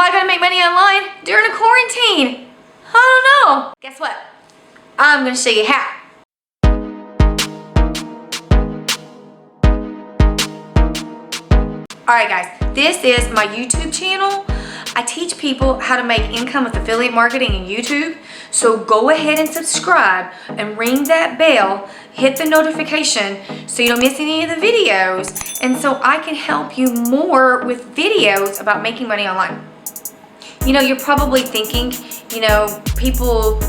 I gotta make money online during a quarantine? I don't know. Guess what? I'm gonna show you how. Alright guys, this is my YouTube channel. I teach people how to make income with affiliate marketing in YouTube. So go ahead and subscribe and ring that bell, hit the notification so you don't miss any of the videos, and so I can help you more with videos about making money online. You know, you're probably thinking, you know, people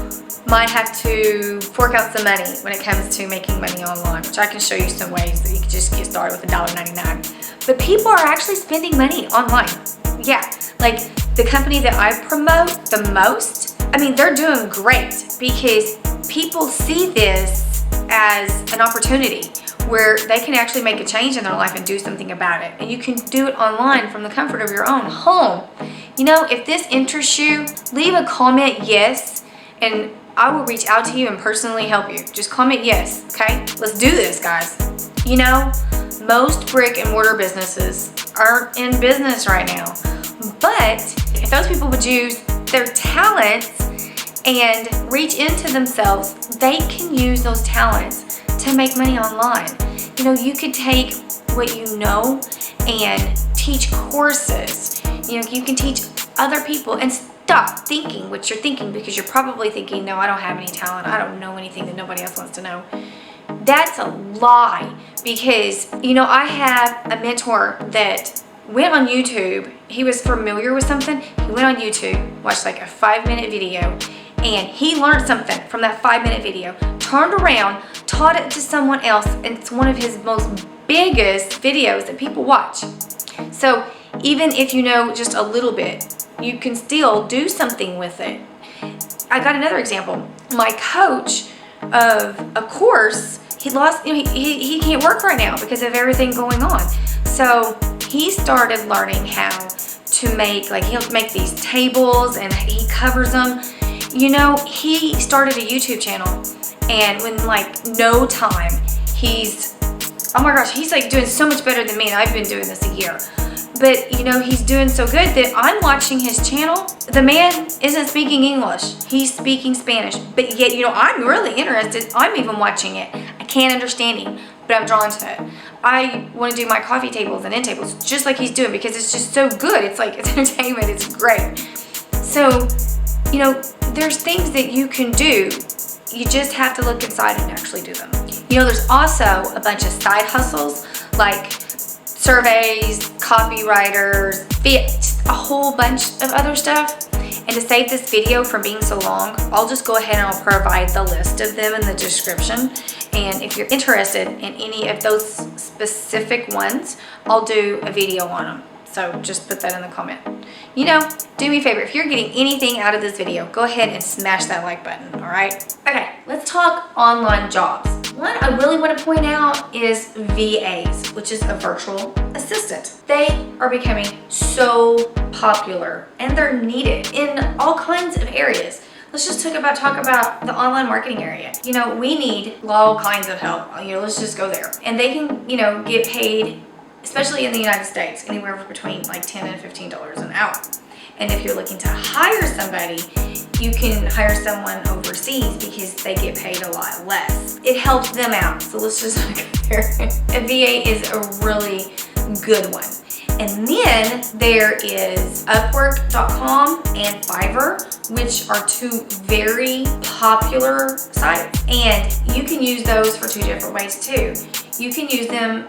might have to fork out some money when it comes to making money online, which I can show you some ways that you can just get started with $1.99. But people are actually spending money online. Yeah, like the company that I promote the most, I mean, they're doing great because people see this as an opportunity where they can actually make a change in their life and do something about it. And you can do it online from the comfort of your own home. You know, if this interests you, leave a comment yes, and I will reach out to you and personally help you. Just comment yes, okay? Let's do this, guys. You know, most brick and mortar businesses aren't in business right now. But if those people would use their talents and reach into themselves, they can use those talents to make money online. You know, you could take what you know and teach courses. You know, you can teach other people and stop thinking what you're thinking, because you're probably thinking, no, I don't have any talent. I don't know anything that nobody else wants to know. That's a lie, because, you know, I have a mentor that went on YouTube. He was familiar with something. He went on YouTube, watched like a 5-minute video, and he learned something from that 5-minute video, turned around, taught it to someone else, and it's one of his most biggest videos that people watch. So even if you know just a little bit, you can still do something with it. I got another example. My coach of a course, he lost, you know, he can't work right now because of everything going on. So he started learning how to make, like, he'll make these tables and he covers them. You know, he started a YouTube channel, and when like no time, he's, oh my gosh, he's like doing so much better than me, and I've been doing this a year. But you know, he's doing so good that I'm watching his channel. The man isn't speaking English, he's speaking Spanish, but yet, you know, I'm really interested. I'm even watching it. I can't understand him, but I'm drawn to it. I want to do my coffee tables and end tables just like he's doing, because it's just so good. It's like, it's entertainment, it's great. So, you know, there's things that you can do. You just have to look inside and actually do them. You know, there's also a bunch of side hustles like surveys, copywriters, just a whole bunch of other stuff. And to save this video from being so long, I'll just go ahead and I'll provide the list of them in the description. And if you're interested in any of those specific ones, I'll do a video on them. So just put that in the comment. You know, do me a favor, if you're getting anything out of this video, go ahead and smash that like button, all right? Okay, let's talk online jobs. One I really want to point out is VAs, which is a virtual assistant. They are becoming so popular and they're needed in all kinds of areas. Let's just talk about the online marketing area. You know, we need all kinds of help. You know, let's just go there. And they can, you know, get paid, especially in the United States, anywhere between like $10 and $15 an hour. And if you're looking to hire somebody, you can hire someone overseas because they get paid a lot less. It helps them out. So let's just compare. A VA is a really good one. And then there is Upwork.com and Fiverr, which are two very popular sites. And you can use those for two different ways too. You can use them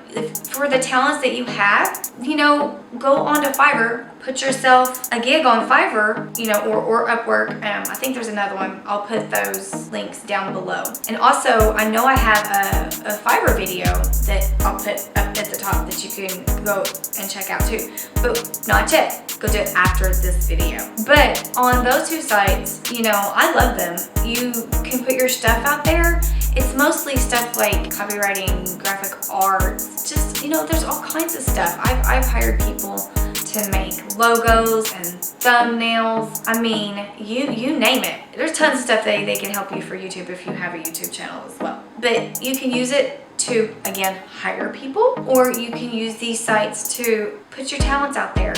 for the talents that you have. You know, go onto Fiverr, put yourself a gig on Fiverr, you know, or Upwork. I think there's another one. I'll put those links down below. And also, I know I have a Fiverr video that I'll put up at the top that you can go and check out too. But not yet. Go do it after this video. But on those two sites, you know, I love them. You can put your stuff out there. It's mostly stuff like copywriting, graphic arts, just, you know, there's all kinds of stuff. I've hired people to make logos and thumbnails. I mean, you name it. There's tons of stuff they can help you for YouTube if you have a YouTube channel as well. But you can use it to, again, hire people, or you can use these sites to put your talents out there.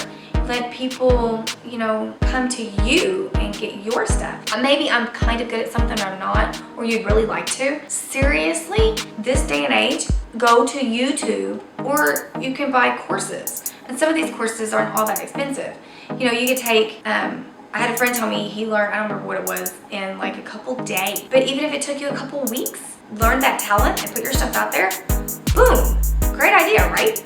let people, you know, come to you and get your stuff. Maybe I'm kind of good at something or not, or you'd really like to. Seriously, this day and age, go to YouTube, or you can buy courses. And some of these courses aren't all that expensive. You know, you could take, I had a friend tell me he learned, I don't remember what it was, in like a couple days. But even if it took you a couple weeks, learn that talent and put your stuff out there, boom, great idea, right?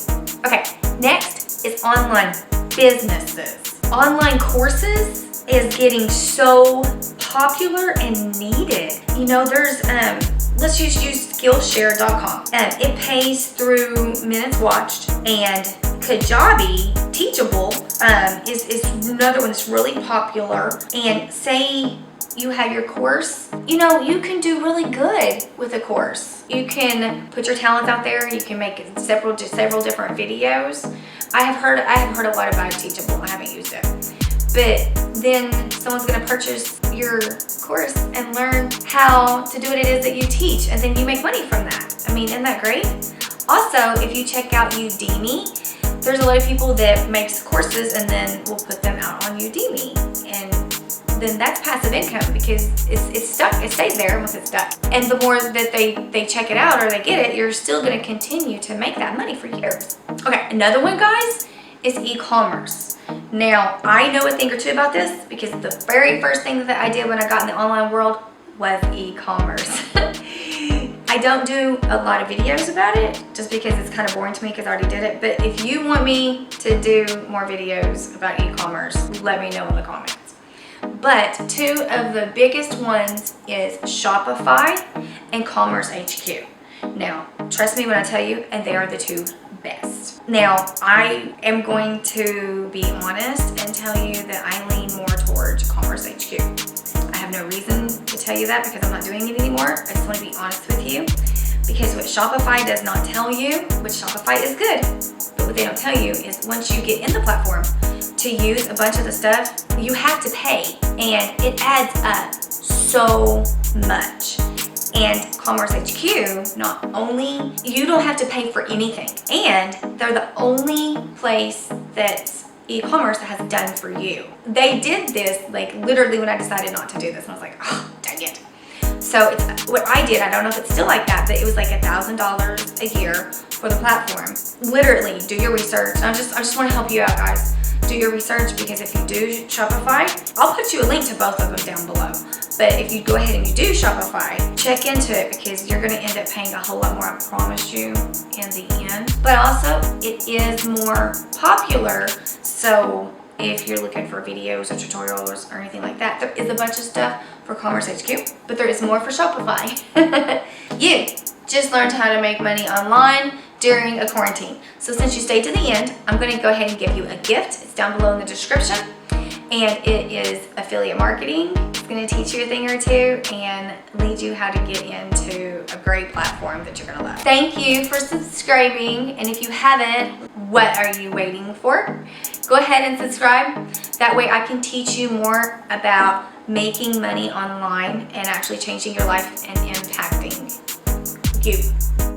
Okay, next is online businesses. Online courses is getting so popular and needed. You know, there's, let's just use Skillshare.com. It pays through minutes watched, and Kajabi, Teachable, is another one that's really popular. And say you have your course, you know, you can do really good with a course. You can put your talents out there. You can make several different videos. I have heard a lot about Teachable. I haven't used it, but then someone's going to purchase your course and learn how to do what it is that you teach, and then you make money from that. I mean, isn't that great? Also, if you check out Udemy, there's a lot of people that makes courses and then will put them out on Udemy, and then that's passive income because it's stuck. It stays there once it's stuck. And the more that they check it out or they get it, you're still going to continue to make that money for years. Okay, another one, guys, is e-commerce. Now, I know a thing or two about this because the very first thing that I did when I got in the online world was e-commerce. I don't do a lot of videos about it just because it's kind of boring to me because I already did it. But if you want me to do more videos about e-commerce, let me know in the comments. But two of the biggest ones is Shopify and Commerce HQ. Now, trust me when I tell you, and they are the two best. Now, I am going to be honest and tell you that I lean more towards Commerce HQ. I have no reason to tell you that because I'm not doing it anymore. I just want to be honest with you, because what Shopify does not tell you, which Shopify is good, but what they don't tell you is once you get in the platform to use a bunch of the stuff, you have to pay, and it adds up so much. And Commerce HQ, not only, you don't have to pay for anything, and they're the only place that's e-commerce that has done for you. They did this like literally when I decided not to do this, and I was like, oh, dang it. So it's what I did. I don't know if it's still like that, but it was like $1,000 a year for the platform. Literally, do your research. I just want to help you out, guys. Do your research, because if you do Shopify, I'll put you a link to both of them down below. But if you go ahead and you do Shopify, check into it because you're going to end up paying a whole lot more, I promise you, in the end. But also, it is more popular. So if you're looking for videos or tutorials or anything like that, there is a bunch of stuff for Commerce HQ, but there is more for Shopify. You just learned how to make money online during a quarantine. So since you stayed to the end, I'm going to go ahead and give you a gift. It's down below in the description, and it is affiliate marketing. It's going to teach you a thing or two and lead you how to get into a great platform that you're going to love. Thank you for subscribing, and if you haven't, what are you waiting for? Go ahead and subscribe. That way I can teach you more about making money online and actually changing your life and impacting you.